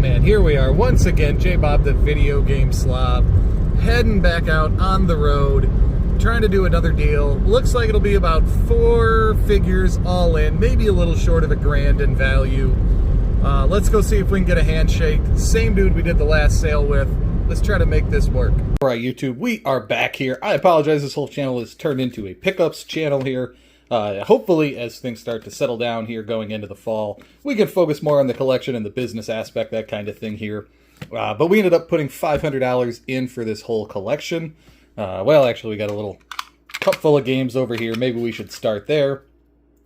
man, here we are once again, J-Bob the Video Game Slob, heading back out on the road, trying to do another deal. Looks like it'll be about 4 figures all in, maybe a little short of $1,000 in value. Let's go see if we can get a handshake. Same dude we did the last sale with. Let's try to make this work. All right, YouTube, we are back here. I apologize, this whole channel has turned into a pickups channel here. Hopefully, as things start to settle down here going into the fall, we can focus more on the collection and the business aspect, that kind of thing here. But we ended up putting $500 in for this whole collection. Well, actually, we got a little cup full of games over here. Maybe we should start there.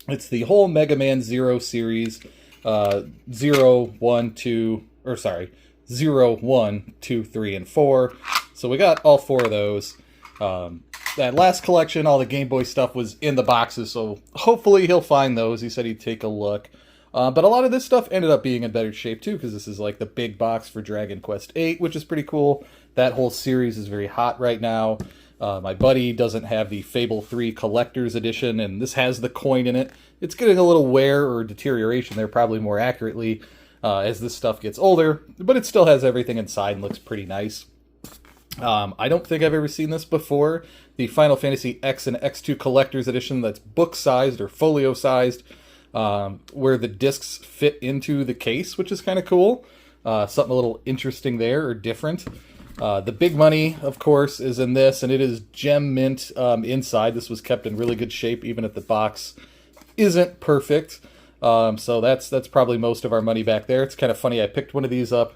It's the whole Mega Man Zero series. 0, 1, 2, 3, and 4. So we got all 4 of those. That last collection, all the Game Boy stuff was in the boxes, so hopefully he'll find those. He said he'd take a look. But a lot of this stuff ended up being in better shape too, because this is like the big box for Dragon Quest VIII, which is pretty cool. That whole series is very hot right now. My buddy doesn't have the Fable 3 Collector's Edition, and this has the coin in it. It's getting a little wear or deterioration there, probably more accurately, as this stuff gets older, but it still has everything inside and looks pretty nice. I don't think I've ever seen this before. The Final Fantasy X and X2 Collector's Edition that's book-sized or folio-sized, where the discs fit into the case, which is kind of cool. Something a little interesting there, or different. The big money, of course, is in this, and it is gem mint inside. This was kept in really good shape, even if the box isn't perfect. So that's probably most of our money back there. It's kind of funny, I picked one of these up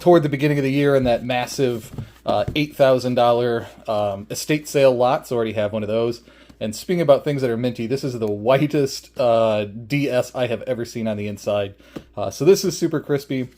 toward the beginning of the year in that massive $8,000 estate sale lot, so I already have one of those. And speaking about things that are minty, this is the whitest DS I have ever seen on the inside. So this is super crispy.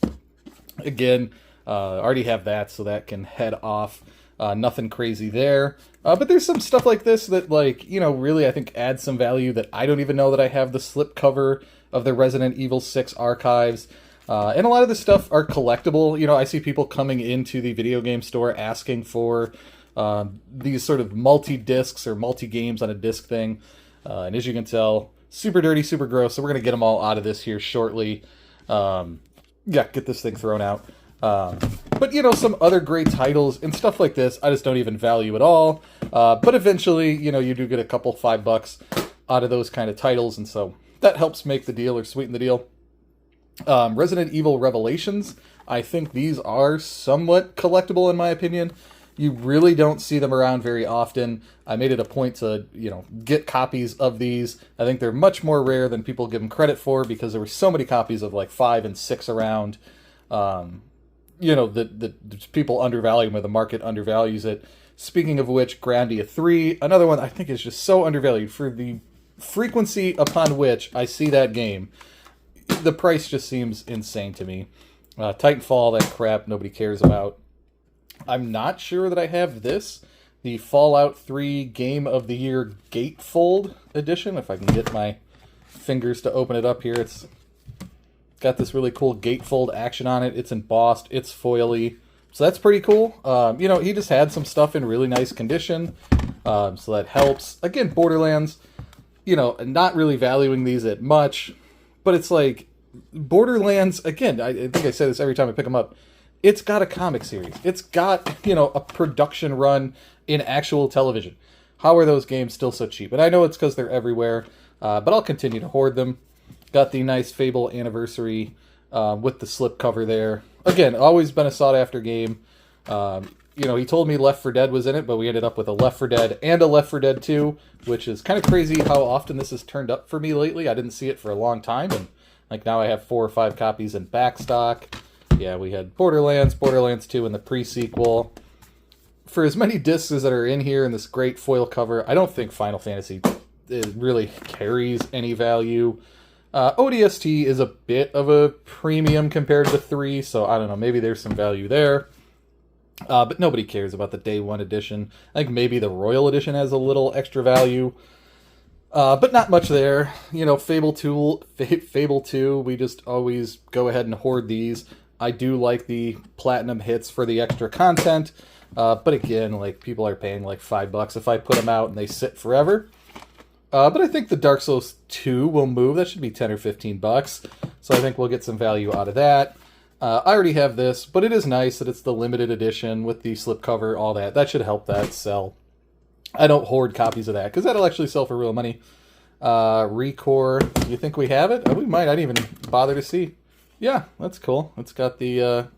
Again, already have that, so that can head off. Nothing crazy there. But there's some stuff like this that, like, you know, really I think adds some value that I don't even know that I have the slipcover of the Resident Evil 6 archives. And a lot of this stuff are collectible. You know, I see people coming into the video game store asking for these sort of multi-discs or multi-games on a disc thing. And as you can tell, super dirty, super gross. So we're going to get them all out of this here shortly. Yeah, get this thing thrown out. But, you know, some other great titles and stuff like this, I just don't even value at all. But eventually, you know, you do get a couple $5 out of those kind of titles. And so that helps make the deal or sweeten the deal. Resident Evil Revelations, I think these are somewhat collectible in my opinion. You really don't see them around very often. I made it a point to, you know, get copies of these. I think they're much more rare than people give them credit for, because there were so many copies of like 5 and 6 around. You know, the people undervalue them, or the market undervalues it. Speaking of which, Grandia 3, another one I think is just so undervalued for the frequency upon which I see that game. The price just seems insane to me. Titanfall, that crap nobody cares about. I'm not sure that I have this, the Fallout 3 Game of the Year Gatefold Edition. If I can get my fingers to open it up here, it's got this really cool gatefold action on it. It's embossed, it's foily, so that's pretty cool. You know, he just had some stuff in really nice condition, so that helps. Again, Borderlands, you know, not really valuing these at much. But it's like, Borderlands, again, I think I say this every time I pick them up, it's got a comic series. It's got, you know, a production run in actual television. How are those games still so cheap? And I know it's because they're everywhere, but I'll continue to hoard them. Got the nice Fable Anniversary with the slipcover there. Again, always been a sought-after game. You know, he told me Left 4 Dead was in it, but we ended up with a Left 4 Dead and a Left 4 Dead 2, which is kind of crazy how often this has turned up for me lately. I didn't see it for a long time, and like now I have 4 or 5 copies in back stock. Yeah, we had Borderlands, Borderlands 2, and the pre-sequel. For as many discs that are in here in this great foil cover, I don't think Final Fantasy really carries any value. ODST is a bit of a premium compared to 3, so I don't know, maybe there's some value there. But nobody cares about the Day 1 edition. I think maybe the Royal edition has a little extra value. But not much there. You know, Fable 2, we just always go ahead and hoard these. I do like the platinum hits for the extra content. But again, like, people are paying like $5 if I put them out and they sit forever. But I think the Dark Souls 2 will move. That should be $10 or $15. So I think we'll get some value out of that. I already have this, but it is nice that it's the limited edition with the slipcover, all that. That should help that sell. I don't hoard copies of that because that'll actually sell for real money. Recore, do you think we have it? Oh, we might. I didn't even bother to see. Yeah, that's cool. It's got the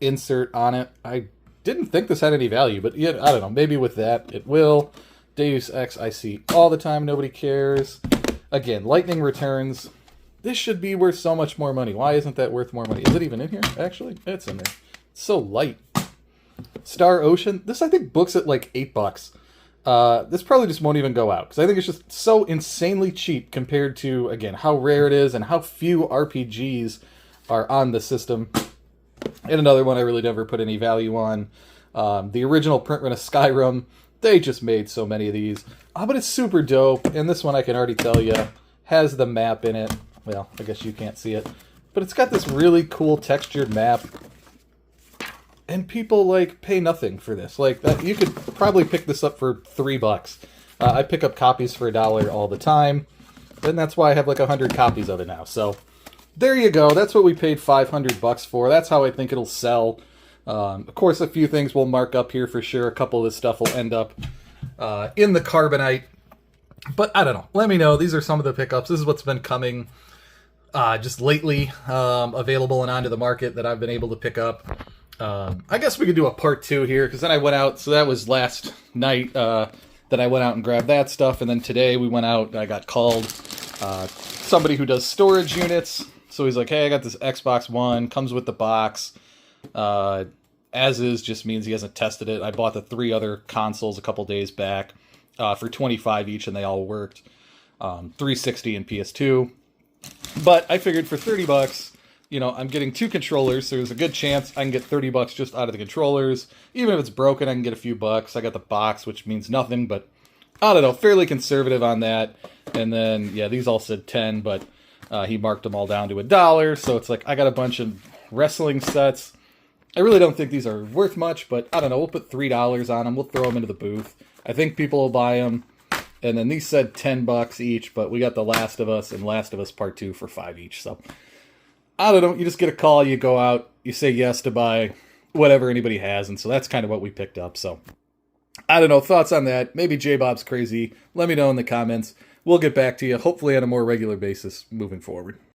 insert on it. I didn't think this had any value, but yeah, I don't know. Maybe with that it will. Deus Ex I see all the time. Nobody cares. Again, Lightning Returns. This should be worth so much more money. Why isn't that worth more money? Is it even in here? Actually, it's in there. It's so light. Star Ocean. This, I think, books at like $8. This probably just won't even go out because I think it's just so insanely cheap compared to, again, how rare it is and how few RPGs are on the system. And another one I really never put any value on. The original print run of Skyrim. They just made so many of these. But it's super dope. And this one, I can already tell you, has the map in it. Well, I guess you can't see it. But it's got this really cool textured map. And people, like, pay nothing for this. Like, that, you could probably pick this up for $3. I pick up copies for $1 all the time. And that's why I have, like, 100 copies of it now. So, there you go. That's what we paid $500 for. That's how I think it'll sell. Of course, a few things will mark up here for sure. A couple of this stuff will end up in the Carbonite. But I don't know. Let me know. These are some of the pickups. This is what's been coming just lately, available and onto the market that I've been able to pick up. I guess we could do a part 2 here, because then I went out, so that was last night that I went out and grabbed that stuff, and then today we went out, I got called, somebody who does storage units, so he's like, hey, I got this Xbox One, comes with the box, as is just means he hasn't tested it. I bought the 3 other consoles a couple days back for $25 each, and they all worked, 360 and PS2, but I figured for $30, you know, I'm getting 2 controllers, so there's a good chance I can get $30 just out of the controllers. Even if it's broken, I can get a few bucks. I got the box, which means nothing, but I don't know, fairly conservative on that. And then, yeah, these all said 10, but he marked them all down to $1, so it's like I got a bunch of wrestling sets. I really don't think these are worth much, but I don't know, we'll put $3 on them. We'll throw them into the booth. I think people will buy them. And then these said $10 each, but we got The Last of Us and Last of Us Part 2 for $5 each, so I don't know, you just get a call, you go out, you say yes to buy whatever anybody has, and so that's kind of what we picked up, so I don't know, thoughts on that? Maybe J-Bob's crazy. Let me know in the comments. We'll get back to you, hopefully on a more regular basis moving forward.